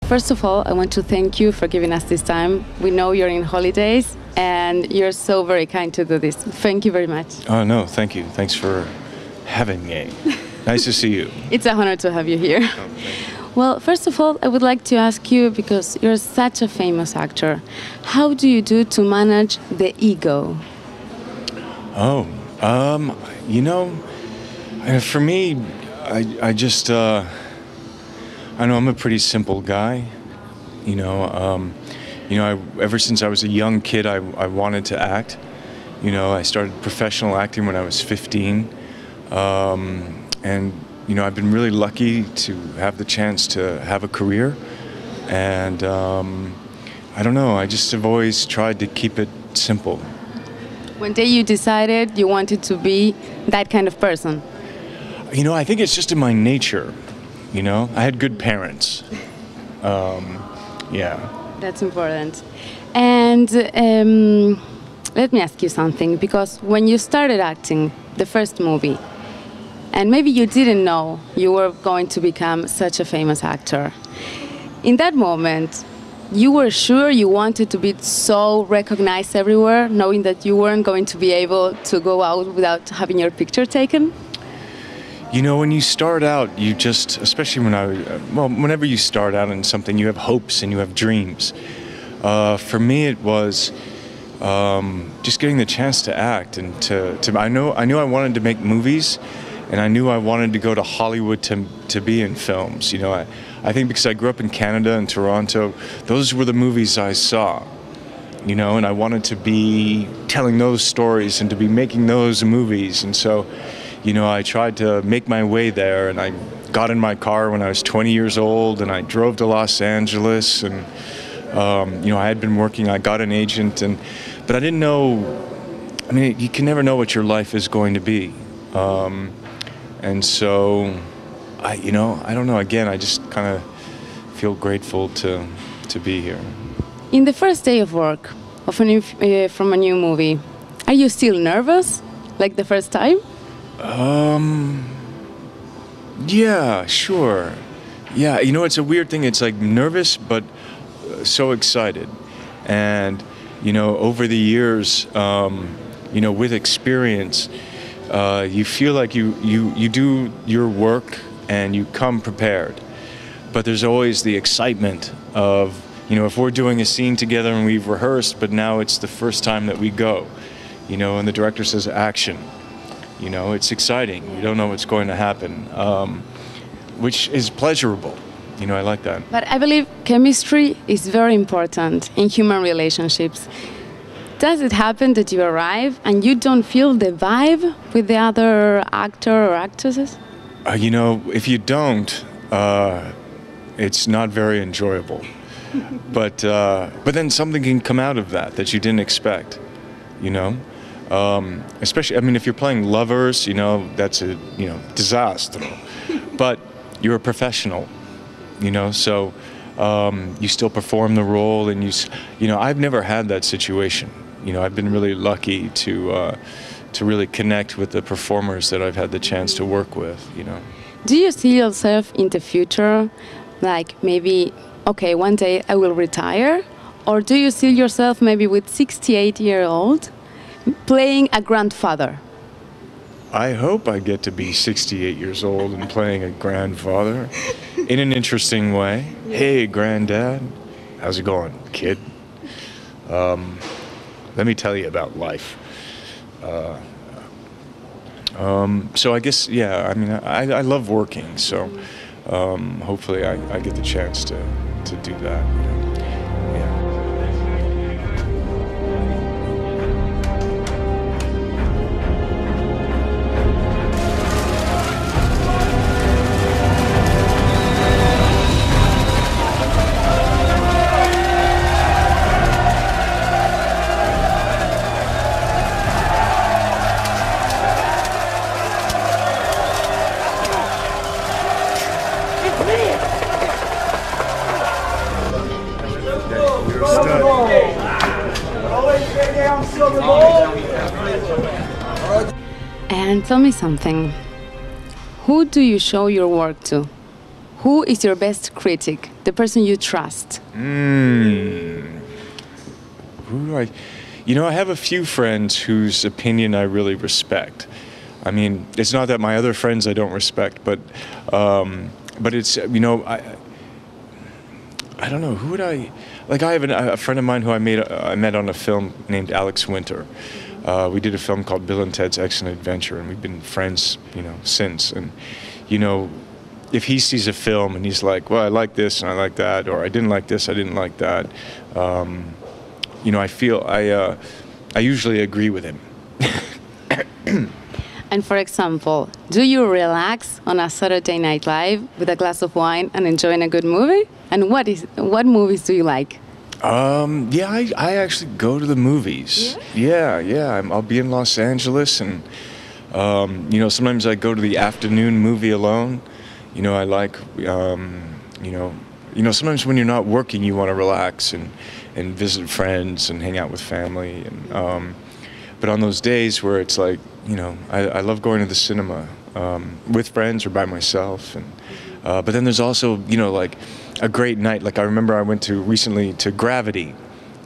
First of all, I want to thank you for giving us this time. We know you're in holidays and you're so very kind to do this. Thank you very much. Oh, no, thank you. Thanks for having me. Nice to see you. It's an honor to have you here. Oh, well, first of all, I would like to ask you, because you're such a famous actor, how do you do to manage the ego? Oh, you know, for me, I just, I know I'm a pretty simple guy. You know, ever since I was a young kid, I wanted to act. You know, I started professional acting when I was 15. And, you know, I've been really lucky to have the chance to have a career. And, I don't know, I just have always tried to keep it simple. One day you decided you wanted to be that kind of person. You know, I think it's just in my nature. You know, I had good parents. Yeah. That's important. And let me ask you something, because when you started acting, the first movie, and maybe you didn't know you were going to become such a famous actor, in that moment, you were sure you wanted to be so recognized everywhere, knowing that you weren't going to be able to go out without having your picture taken? You know, when you start out, you just, especially whenever you start out in something, you have hopes and you have dreams. For me, it was just getting the chance to act, and I knew I wanted to make movies, and I knew I wanted to go to Hollywood to be in films. You know, I think because I grew up in Canada and Toronto, those were the movies I saw. You know, and I wanted to be telling those stories and to be making those movies, and so, you know, I tried to make my way there, and I got in my car when I was 20 years old, and I drove to Los Angeles, and you know, I had been working, I got an agent, but I didn't know, I mean, you can never know what your life is going to be. And so, you know, I don't know, again, I just kind of feel grateful to be here. In the first day of work from a new movie, are you still nervous, like the first time? Yeah, sure. Yeah, you know, it's a weird thing. It's like nervous, but so excited. And, you know, over the years, you know, with experience, you feel like you do your work and you come prepared. But there's always the excitement of, you know, if we're doing a scene together and we've rehearsed, but now it's the first time that we go, you know, and the director says action. You know, it's exciting. You don't know what's going to happen, which is pleasurable. You know, I like that. But I believe chemistry is very important in human relationships. Does it happen that you arrive and you don't feel the vibe with the other actor or actresses? You know, if you don't, it's not very enjoyable. But then something can come out of that you didn't expect, you know? Especially, I mean, if you're playing lovers, you know, that's a, you know, disaster. But you're a professional, you know, so you still perform the role, and you know, I've never had that situation. You know, I've been really lucky to really connect with the performers that I've had the chance to work with, you know. Do you see yourself in the future, like maybe, okay, one day I will retire? Or do you see yourself maybe with 68-year-old playing a grandfather? I hope I get to be 68 years old and playing a grandfather in an interesting way. Hey, granddad, how's it going, kid? Let me tell you about life. So I guess, yeah, I mean, I love working, so hopefully I get the chance to do that. You know? And tell me something. Who do you show your work to? Who is your best critic? the person you trust? Who do I... You know, I have a few friends whose opinion I really respect. I mean, it's not that my other friends I don't respect, but it's, you know, I don't know, who would I... Like, I have a friend of mine who I met on a film named Alex Winter. We did a film called Bill and Ted's Excellent Adventure, and we've been friends, you know, since. And, you know, if he sees a film and he's like, well, I like this and I like that, or I didn't like this, I didn't like that, you know, I feel I usually agree with him. And for example, do you relax on a Saturday Night Live with a glass of wine and enjoying a good movie? And what movies do you like? Yeah, I actually go to the movies. Yeah. I'll be in Los Angeles, and you know, sometimes I go to the afternoon movie alone. You know, I like you know, sometimes when you're not working, you want to relax and visit friends and hang out with family. And but on those days where it's like, you know, I love going to the cinema with friends or by myself. And but then there's also, you know, like a great night. Like I remember I went recently to Gravity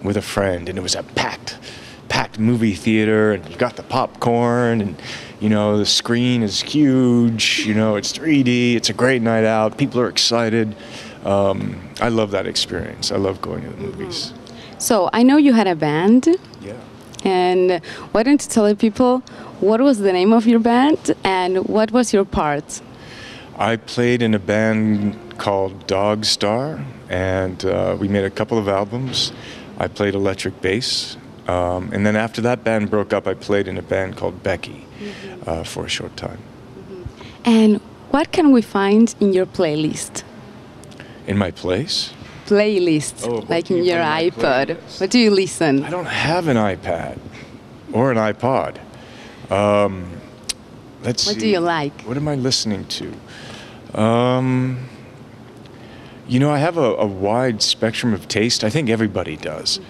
with a friend, and it was a packed movie theater, and you got the popcorn, and you know, the screen is huge, you know, it's 3D, it's a great night out, people are excited. I love that experience. I love going to the movies. So I know you had a band. Yeah. And why don't you tell the people what was the name of your band and what was your part? I played in a band called Dog Star, and we made a couple of albums. I played electric bass, and then after that band broke up, I played in a band called Becky for a short time. And what can we find in your playlist? In my place? Playlist, like in your iPod. What do you listen? I don't have an iPad or an iPod. Let's see. What do you like? What am I listening to? You know, I have a wide spectrum of taste. I think everybody does.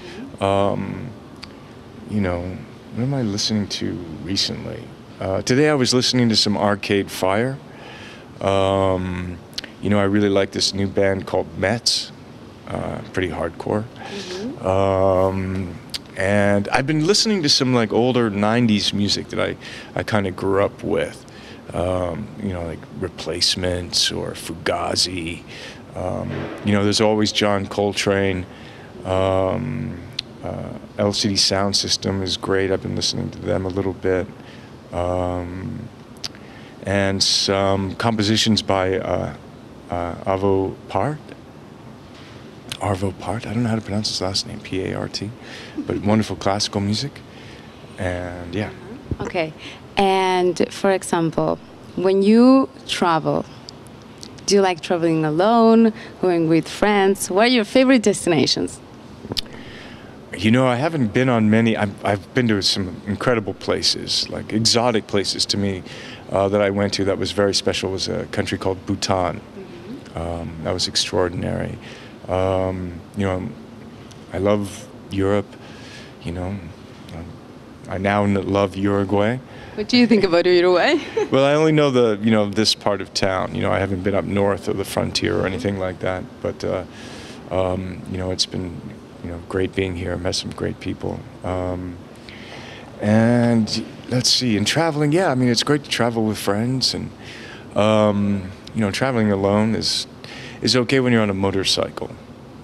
You know, what am I listening to recently? Today I was listening to some Arcade Fire. You know, I really like this new band called Mets. Pretty hardcore. And I've been listening to some like older 90s music that I kind of grew up with. You know, like Replacements or Fugazi. You know, there's always John Coltrane. LCD Sound System is great. I've been listening to them a little bit. And some compositions by Arvo Pärt. I don't know how to pronounce his last name, P-A-R-T, but wonderful classical music, and yeah. Okay, and for example, when you travel, do you like traveling alone, going with friends? What are your favorite destinations? You know, I haven't been on many. I've been to some incredible places, like exotic places to me, that I went to that was very special. Was a country called Bhutan. That was extraordinary. You know, I love Europe, you know. I now love Uruguay. What do you think about Uruguay? Well, I only know you know, this part of town. You know, I haven't been up north of the frontier or anything like that. But, you know, it's been, you know, great being here. I met some great people. And let's see, and traveling, yeah, I mean, it's great to travel with friends. And, you know, traveling alone is okay when you're on a motorcycle,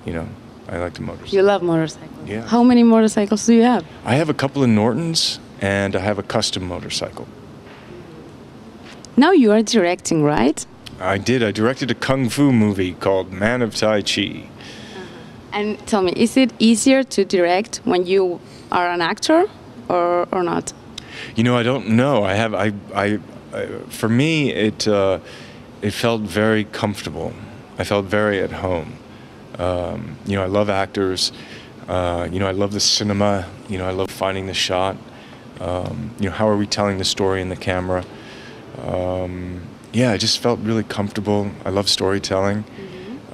you know. I like the motorcycle. You love motorcycles? Yeah. How many motorcycles do you have? I have a couple of Nortons, and I have a custom motorcycle. Now you are directing, right? I did. I directed a kung fu movie called Man of Tai Chi. And tell me, is it easier to direct when you are an actor or not? You know, I don't know. For me, it felt very comfortable. I felt very at home. You know, I love actors. You know, I love the cinema. You know, I love finding the shot. You know, how are we telling the story in the camera? Yeah, I just felt really comfortable. I love storytelling.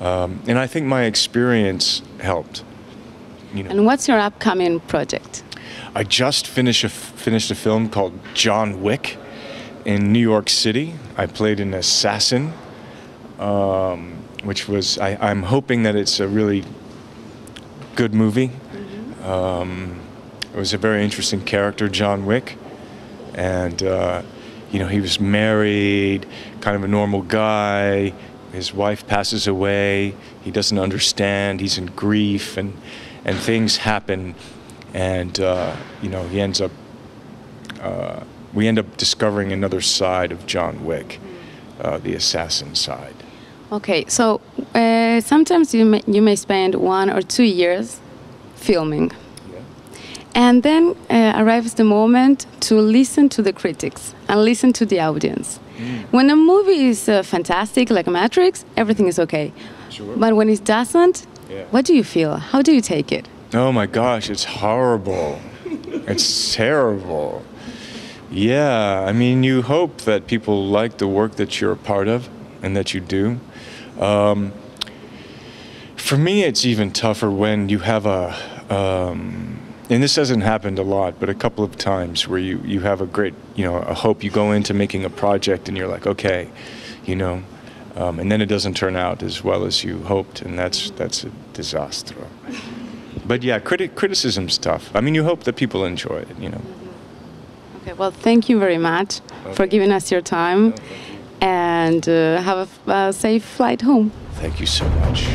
And I think my experience helped. You know. And what's your upcoming project? I just finished a film called John Wick in New York City. I played an assassin. which was, I'm hoping that it's a really good movie. It was a very interesting character, John Wick, and you know, he was married, kind of a normal guy. His wife passes away. He doesn't understand. He's in grief, and things happen, and you know, he ends up. We end up discovering another side of John Wick, the assassin side. Okay, so sometimes you may spend 1 or 2 years filming, and then arrives the moment to listen to the critics and listen to the audience. When a movie is fantastic, like Matrix, everything is okay. Sure. But when it doesn't, what do you feel? How do you take it? Oh my gosh, it's horrible. It's terrible. Yeah, I mean, you hope that people like the work that you're a part of and that you do. For me, it's even tougher when you have a, and this hasn't happened a lot, but a couple of times where you have a great, you know, a hope. You go into making a project and you're like, okay, you know, and then it doesn't turn out as well as you hoped, and that's a disaster. But yeah, criticism's tough. I mean, you hope that people enjoy it, you know. Okay, well, thank you very much for giving us your time, and have a safe flight home. Thank you so much.